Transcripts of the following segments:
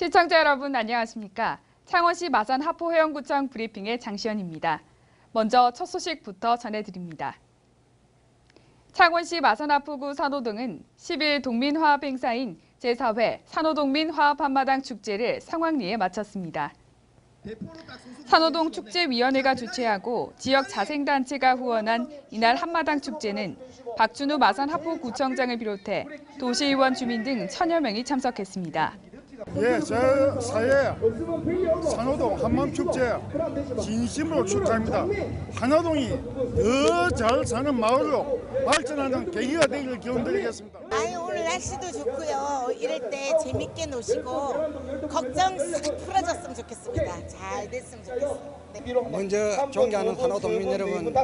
시청자 여러분 안녕하십니까? 창원시 마산 하포해영구청 브리핑의 장시연입니다. 먼저 첫 소식부터 전해드립니다. 창원시 마산 하포구 산호동은 10일 동민화합 행사인 제4회 산호동민 화합 한마당 축제를 상황리에 마쳤습니다. 산호동 축제위원회가 주최하고 지역 자생단체가 후원한 이날 한마당 축제는 박준우 마산 하포구청장을 비롯해 도시의원 주민 등 1000여 명이 참석했습니다. 예, 제 사회 산호동 한마음축제 진심으로 축하합니다. 한호동이 더 잘 사는 마을로 발전하는 계기가 되기를 기원드리겠습니다. 오늘 날씨도 좋고요. 이럴 때 재밌게 노시고 걱정 싹 풀어졌으면 좋겠습니다. 잘 됐으면 좋겠습니다. 네. 먼저 존경하는 산호동민 여러분,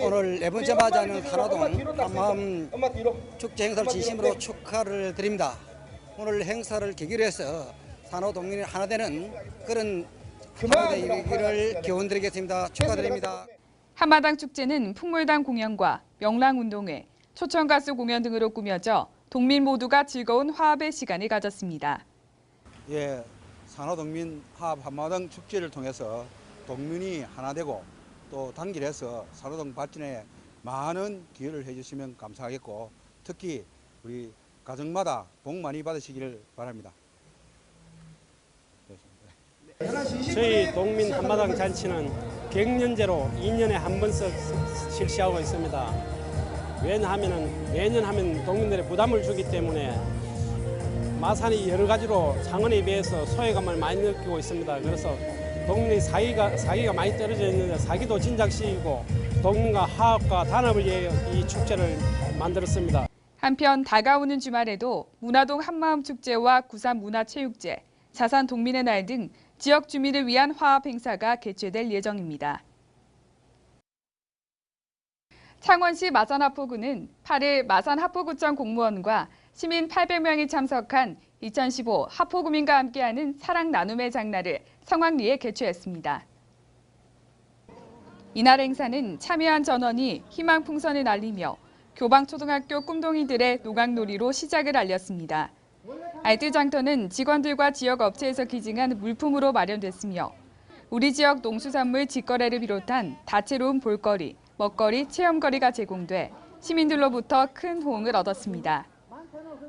오늘 네 번째 맞이하는 산호동 한마음 축제 행사를 진심으로 축하를 드립니다. 오늘 행사를 계기로 해서 산호동민이 하나 되는 그런 하나 되기를 기원드리겠습니다. 축하드립니다. 한마당 축제는 풍물단 공연과 명랑운동회, 초청가수 공연 등으로 꾸며져 동민 모두가 즐거운 화합의 시간을 가졌습니다. 예, 산호동민 화합 한마당 축제를 통해서 동민이 하나 되고 또 단결해서 산호동 발전에 많은 기여를 해주시면 감사하겠고 특히 우리 가정마다 복 많이 받으시기를 바랍니다. 저희 동민 한마당 잔치는 갱년제로 2년에 한 번씩 실시하고 있습니다. 왜냐하면 매년 하면 동민들의 부담을 주기 때문에 마산이 여러 가지로 창원에 비해서 소외감을 많이 느끼고 있습니다. 그래서 동민의 사기가 많이 떨어져 있는데 사기도 진작시키고 동민과 화합과 단합을 위해 이 축제를 만들었습니다. 한편 다가오는 주말에도 문화동 한마음축제와 구산 문화체육제, 자산 동민의 날 등 지역 주민을 위한 화합 행사가 개최될 예정입니다. 창원시 마산하포구는 8일 마산하포구청 공무원과 시민 800명이 참석한 2015 하포구민과 함께하는 사랑 나눔의 장날을 성황리에 개최했습니다. 이날 행사는 참여한 전원이 희망 풍선을 날리며 교방초등학교 꿈동이들의 노각놀이로 시작을 알렸습니다. 알뜰장터는 직원들과 지역 업체에서 기증한 물품으로 마련됐으며 우리 지역 농수산물 직거래를 비롯한 다채로운 볼거리, 먹거리, 체험거리가 제공돼 시민들로부터 큰 호응을 얻었습니다.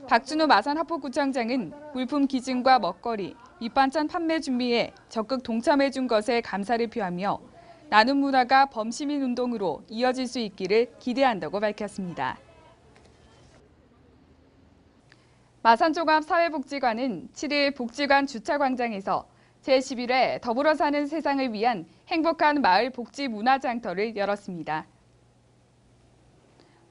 박준우 마산 하포구청장은 물품 기증과 먹거리, 밑반찬 판매 준비에 적극 동참해준 것에 감사를 표하며 나눔 문화가 범시민 운동으로 이어질 수 있기를 기대한다고 밝혔습니다. 마산종합사회복지관은 7일 복지관 주차광장에서 제11회 더불어 사는 세상을 위한 행복한 마을 복지 문화장터를 열었습니다.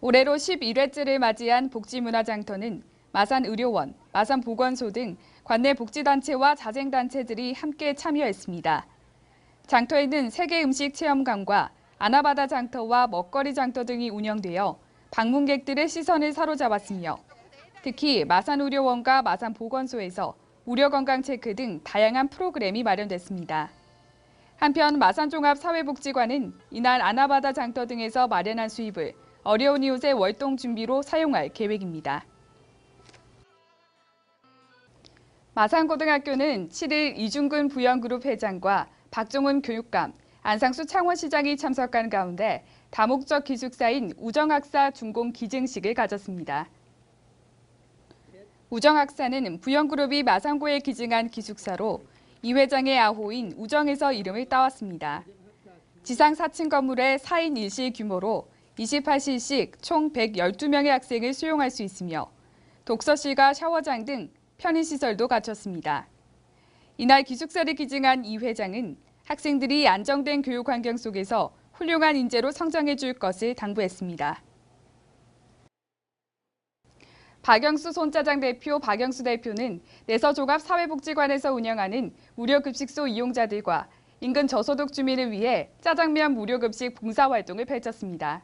올해로 11회째를 맞이한 복지문화장터는 마산의료원, 마산보건소 등 관내 복지단체와 자생단체들이 함께 참여했습니다. 장터에는 세계 음식 체험관과 아나바다 장터와 먹거리 장터 등이 운영되어 방문객들의 시선을 사로잡았으며 특히 마산의료원과 마산보건소에서 무료건강체크 등 다양한 프로그램이 마련됐습니다. 한편 마산종합사회복지관은 이날 아나바다 장터 등에서 마련한 수입을 어려운 이웃의 월동 준비로 사용할 계획입니다. 마산고등학교는 7일 이중근 부영그룹 회장과 박종훈 교육감, 안상수 창원시장이 참석한 가운데 다목적 기숙사인 우정학사 준공 기증식을 가졌습니다. 우정학사는 부영그룹이 마산고에 기증한 기숙사로 이 회장의 아호인 우정에서 이름을 따왔습니다. 지상 4층 건물의 4인 1실 규모로 28실씩 총 112명의 학생을 수용할 수 있으며 독서실과 샤워장 등 편의시설도 갖췄습니다. 이날 기숙사를 기증한 이 회장은 학생들이 안정된 교육 환경 속에서 훌륭한 인재로 성장해 줄 것을 당부했습니다. 박영수 손짜장 대표 박영수 대표는 내서종합사회복지관에서 운영하는 무료급식소 이용자들과 인근 저소득 주민을 위해 짜장면 무료급식 봉사활동을 펼쳤습니다.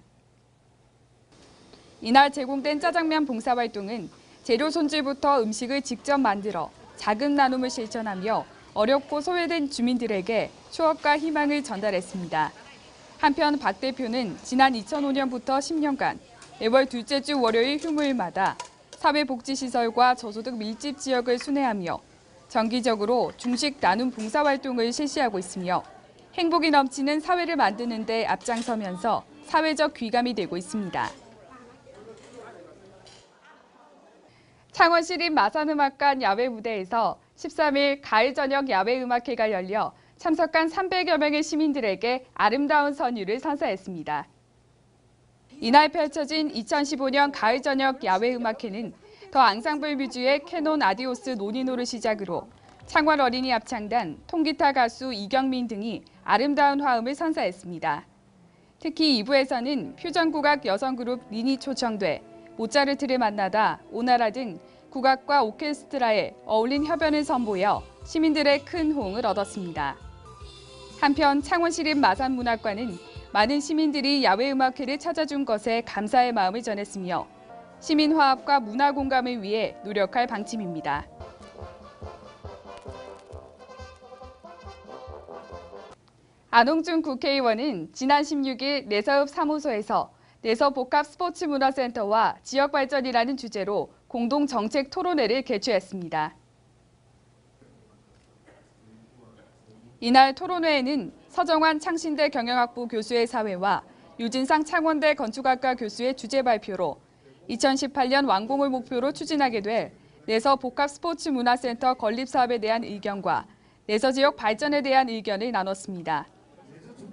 이날 제공된 짜장면 봉사활동은 재료 손질부터 음식을 직접 만들어 작은 나눔을 실천하며 어렵고 소외된 주민들에게 추억과 희망을 전달했습니다. 한편 박 대표는 지난 2005년부터 10년간 매월 둘째 주 월요일 휴무일마다 사회복지시설과 저소득 밀집 지역을 순회하며 정기적으로 중식 나눔 봉사활동을 실시하고 있으며 행복이 넘치는 사회를 만드는 데 앞장서면서 사회적 귀감이 되고 있습니다. 창원시립 마산음악관 야외 무대에서 13일 가을 저녁 야외 음악회가 열려 참석한 300여 명의 시민들에게 아름다운 선율을 선사했습니다. 이날 펼쳐진 2015년 가을 저녁 야외 음악회는 더 앙상블 뮤즈의 캐논 아디오스 노니노를 시작으로 창원 어린이 합창단, 통기타 가수 이경민 등이 아름다운 화음을 선사했습니다. 특히 2부에서는 퓨전국악 여성그룹 린이 초청돼 모차르트를 만나다, 오나라 등 국악과 오케스트라의 어울린 협연을 선보여 시민들의 큰 호응을 얻었습니다. 한편 창원시립 마산문학관은 많은 시민들이 야외음악회를 찾아준 것에 감사의 마음을 전했으며 시민 화합과 문화 공감을 위해 노력할 방침입니다. 안홍준 국회의원은 지난 16일 내서읍 사무소에서 내서복합스포츠문화센터와 지역발전이라는 주제로 공동정책 토론회를 개최했습니다. 이날 토론회에는 서정환 창신대 경영학부 교수의 사회와 유진상 창원대 건축학과 교수의 주제 발표로 2018년 완공을 목표로 추진하게 될 내서복합스포츠문화센터 건립사업에 대한 의견과 내서지역 발전에 대한 의견을 나눴습니다.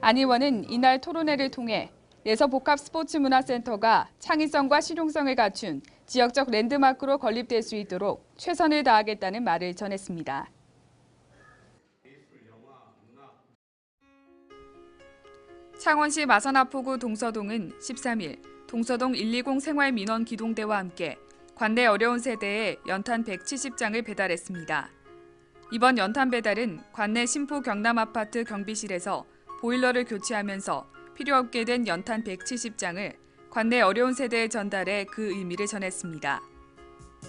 안 의원은 이날 토론회를 통해 내서복합스포츠문화센터가 창의성과 실용성을 갖춘 지역적 랜드마크로 건립될 수 있도록 최선을 다하겠다는 말을 전했습니다. 창원시 마산하포구 동서동은 13일 동서동 120 생활민원 기동대와 함께 관내 어려운 세대에 연탄 170장을 배달했습니다. 이번 연탄 배달은 관내 신포 경남아파트 경비실에서 보일러를 교체하면서 필요 없게 된 연탄 170장을 관내 어려운 세대에 전달해 그 의미를 전했습니다.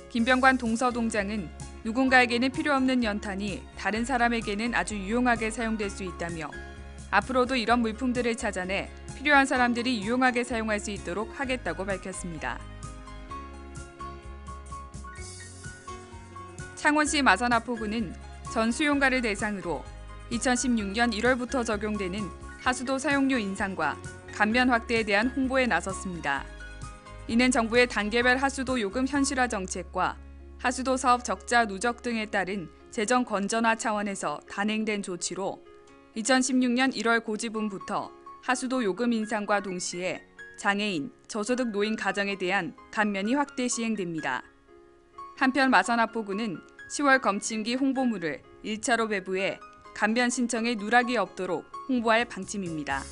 김병관 동서동장은 누군가에게는 필요 없는 연탄이 다른 사람에게는 아주 유용하게 사용될 수 있다며 앞으로도 이런 물품들을 찾아내 필요한 사람들이 유용하게 사용할 수 있도록 하겠다고 밝혔습니다. 창원시 마산하포구는 전 수용가를 대상으로 2016년 1월부터 적용되는 하수도 사용료 인상과 감면 확대에 대한 홍보에 나섰습니다. 이는 정부의 단계별 하수도 요금 현실화 정책과 하수도 사업 적자 누적 등에 따른 재정 건전화 차원에서 단행된 조치로 2016년 1월 고지분부터 하수도 요금 인상과 동시에 장애인, 저소득 노인 가정에 대한 감면이 확대 시행됩니다. 한편 마산하포구는 10월 검침기 홍보물을 1차로 배부해 감면 신청에 누락이 없도록 홍보할 방침입니다.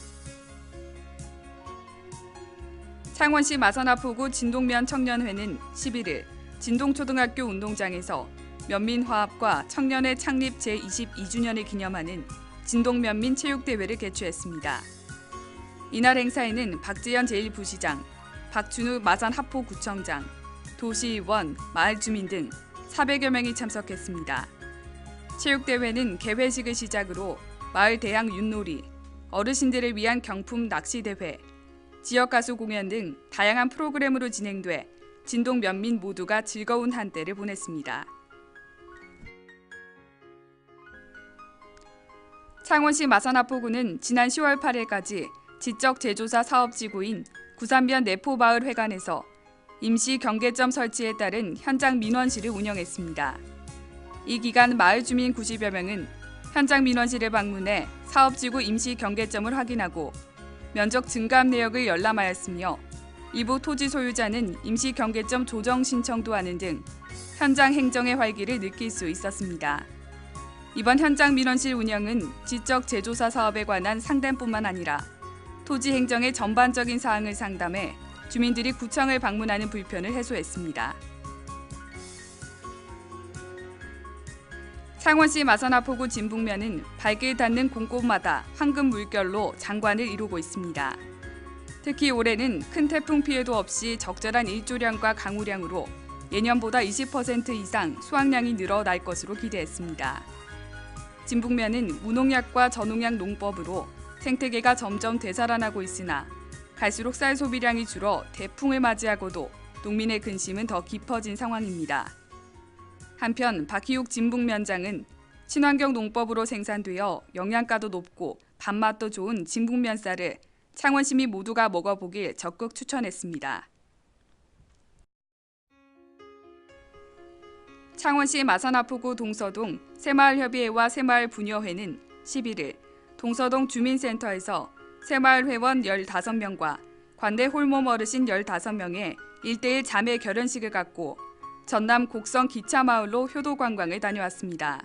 창원시 마산하포구 진동면 청년회는 11일 진동초등학교 운동장에서 면민화합과 청년회 창립 제22주년을 기념하는 진동면민 체육대회를 개최했습니다. 이날 행사에는 박재현 제1부시장, 박준우 마산하포구청장, 도시의원, 마을주민 등 400여 명이 참석했습니다. 체육대회는 개회식을 시작으로 마을 대항 윷놀이, 어르신들을 위한 경품 낚시대회, 지역가수 공연 등 다양한 프로그램으로 진행돼 진동 면민 모두가 즐거운 한때를 보냈습니다. 창원시 마산하포구는 지난 10월 8일까지 지적재조사 사업지구인 구산면 내포마을회관에서 임시 경계점 설치에 따른 현장 민원실을 운영했습니다. 이 기간 마을 주민 90여 명은 현장 민원실을 방문해 사업지구 임시 경계점을 확인하고 면적 증가함 내역을 열람하였으며 일부 토지 소유자는 임시 경계점 조정 신청도 하는 등 현장 행정의 활기를 느낄 수 있었습니다. 이번 현장 민원실 운영은 지적 재조사 사업에 관한 상담뿐만 아니라 토지 행정의 전반적인 사항을 상담해 주민들이 구청을 방문하는 불편을 해소했습니다. 창원시 마산하포구 진북면은 발길 닿는 곳곳마다 황금 물결로 장관을 이루고 있습니다. 특히 올해는 큰 태풍 피해도 없이 적절한 일조량과 강우량으로 예년보다 20% 이상 수확량이 늘어날 것으로 기대했습니다. 진북면은 무농약과 저농약 농법으로 생태계가 점점 되살아나고 있으나 갈수록 쌀 소비량이 줄어 대풍을 맞이하고도 농민의 근심은 더 깊어진 상황입니다. 한편 박희욱 진북면장은 친환경 농법으로 생산되어 영양가도 높고 밥맛도 좋은 진북면 쌀을 창원 시민 모두가 먹어보길 적극 추천했습니다. 창원시 마산하포구 동서동 새마을협의회와 새마을부녀회는 11일 동서동 주민센터에서 새마을회원 15명과 관내 홀몸 어르신 15명의 1대1 자매 결혼식을 갖고 전남 곡성 기차마을로 효도관광을 다녀왔습니다.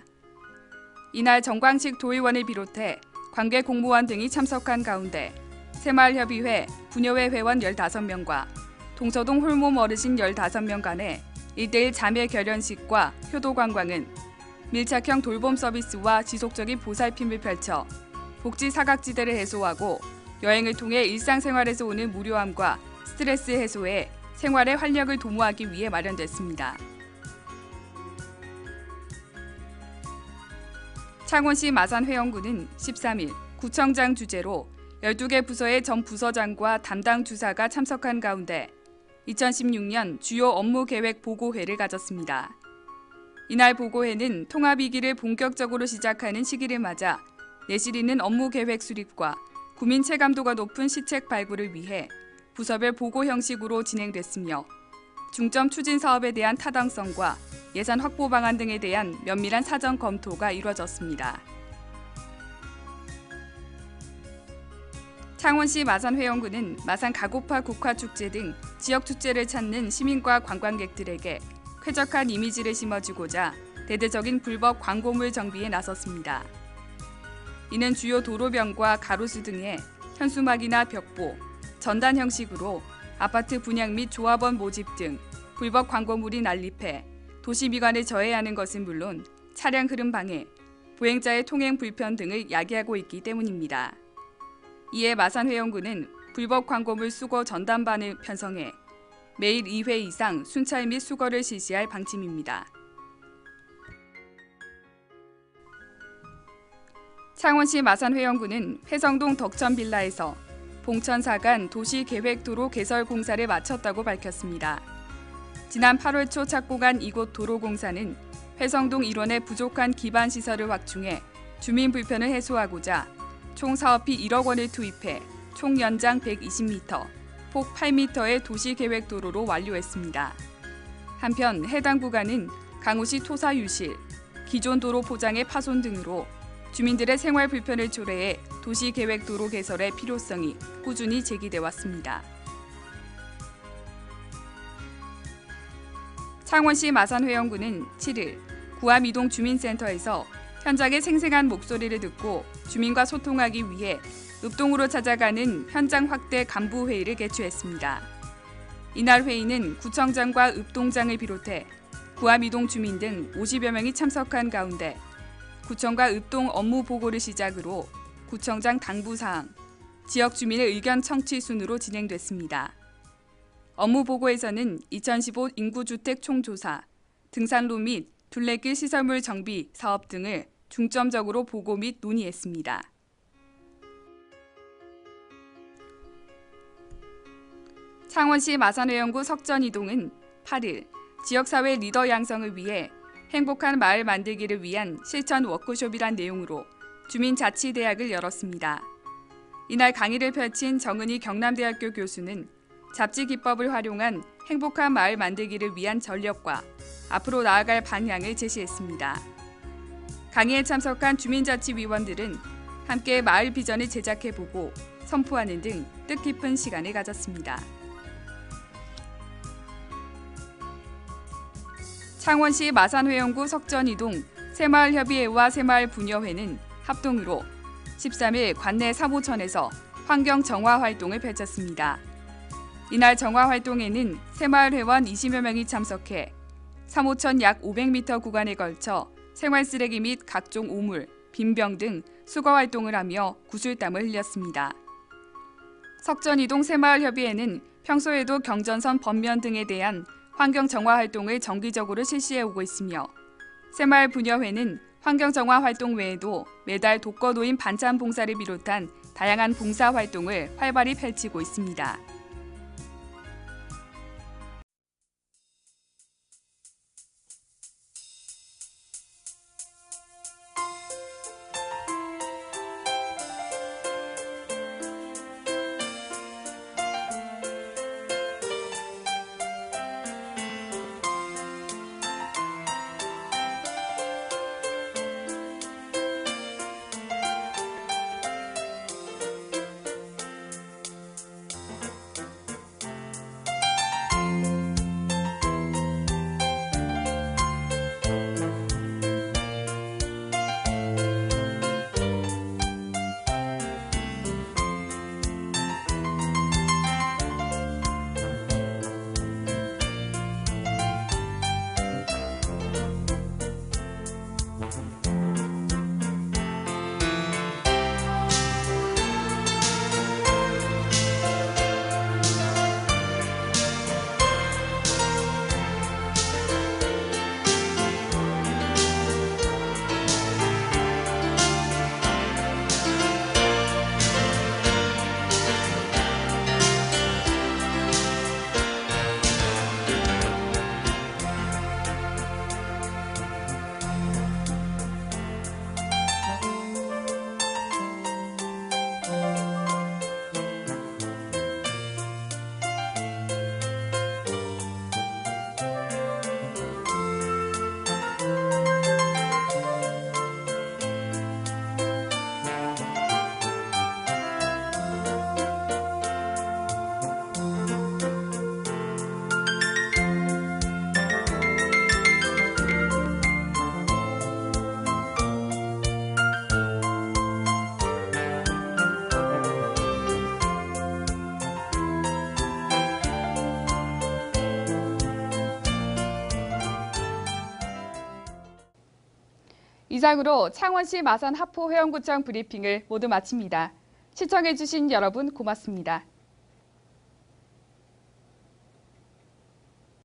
이날 정광식 도의원을 비롯해 관계 공무원 등이 참석한 가운데 새마을협의회, 부녀회 회원 15명과 동서동 홀몸 어르신 15명 간의 1대1 자매 결혼식과 효도관광은 밀착형 돌봄 서비스와 지속적인 보살핌을 펼쳐 복지 사각지대를 해소하고 여행을 통해 일상생활에서 오는 무료함과 스트레스 해소에 생활의 활력을 도모하기 위해 마련됐습니다. 창원시 마산회원구는 13일 구청장 주재로 12개 부서의 전 부서장과 담당 주사가 참석한 가운데 2016년 주요 업무 계획 보고회를 가졌습니다. 이날 보고회는 통합위기를 본격적으로 시작하는 시기를 맞아 내실 있는 업무 계획 수립과 구민 체감도가 높은 시책 발굴을 위해 부서별 보고 형식으로 진행됐으며 중점 추진 사업에 대한 타당성과 예산 확보 방안 등에 대한 면밀한 사전 검토가 이루어졌습니다. 창원시 마산회원구는 마산 가고파 국화축제 등 지역 축제를 찾는 시민과 관광객들에게 쾌적한 이미지를 심어주고자 대대적인 불법 광고물 정비에 나섰습니다. 이는 주요 도로변과 가로수 등에 현수막이나 벽보, 전단 형식으로 아파트 분양 및 조합원 모집 등 불법 광고물이 난립해 도시 미관을 저해하는 것은 물론 차량 흐름 방해, 보행자의 통행 불편 등을 야기하고 있기 때문입니다. 이에 마산회원구는 불법 광고물 수거 전담반을 편성해 매일 2회 이상 순찰 및 수거를 실시할 방침입니다. 창원시 마산회원구는 회성동 덕천빌라에서 봉천사간 도시계획도로 개설 공사를 마쳤다고 밝혔습니다. 지난 8월 초 착공한 이곳 도로공사는 회성동 일원의 부족한 기반시설을 확충해 주민 불편을 해소하고자 총 사업비 1억 원을 투입해 총 연장 120m, 폭 8m의 도시계획도로로 완료했습니다. 한편 해당 구간은 강우시 토사 유실, 기존 도로 포장의 파손 등으로 주민들의 생활 불편을 초래해 도시계획도로 개설의 필요성이 꾸준히 제기돼 왔습니다. 창원시 마산회원구는 7일 구암이동 주민센터에서 현장의 생생한 목소리를 듣고 주민과 소통하기 위해 읍동으로 찾아가는 현장 확대 간부회의를 개최했습니다. 이날 회의는 구청장과 읍동장을 비롯해 구암이동 주민 등 50여 명이 참석한 가운데 구청과 읍동 업무 보고를 시작으로 구청장 당부사항, 지역 주민의 의견 청취 순으로 진행됐습니다. 업무 보고에서는 2015 인구주택 총조사, 등산로 및 둘레길 시설물 정비 사업 등을 중점적으로 보고 및 논의했습니다. 창원시 마산회원구 석전이동은 8일 지역사회 리더 양성을 위해 행복한 마을 만들기를 위한 실천 워크숍이란 내용으로 주민자치대학을 열었습니다. 이날 강의를 펼친 정은희 경남대학교 교수는 잡지 기법을 활용한 행복한 마을 만들기를 위한 전력과 앞으로 나아갈 방향을 제시했습니다. 강의에 참석한 주민자치위원들은 함께 마을 비전을 제작해보고 선포하는 등 뜻깊은 시간을 가졌습니다. 창원시 마산회원구 석전이동 새마을협의회와 새마을부녀회는 합동으로 13일 관내 사모천에서 환경 정화 활동을 펼쳤습니다. 이날 정화 활동에는 새마을회원 20여 명이 참석해 사모천 약 500m 구간에 걸쳐 생활 쓰레기 및 각종 오물, 빈병 등 수거 활동을 하며 구슬땀을 흘렸습니다. 석전이동 새마을협의회는 평소에도 경전선 번면 등에 대한 환경 정화 활동을 정기적으로 실시해 오고 있으며 새마을부녀회는 환경 정화 활동 외에도 매달 독거노인 반찬 봉사를 비롯한 다양한 봉사 활동을 활발히 펼치고 있습니다. 이상으로 창원시 마산 하포 회원구청 브리핑을 모두 마칩니다. 시청해주신 여러분 고맙습니다.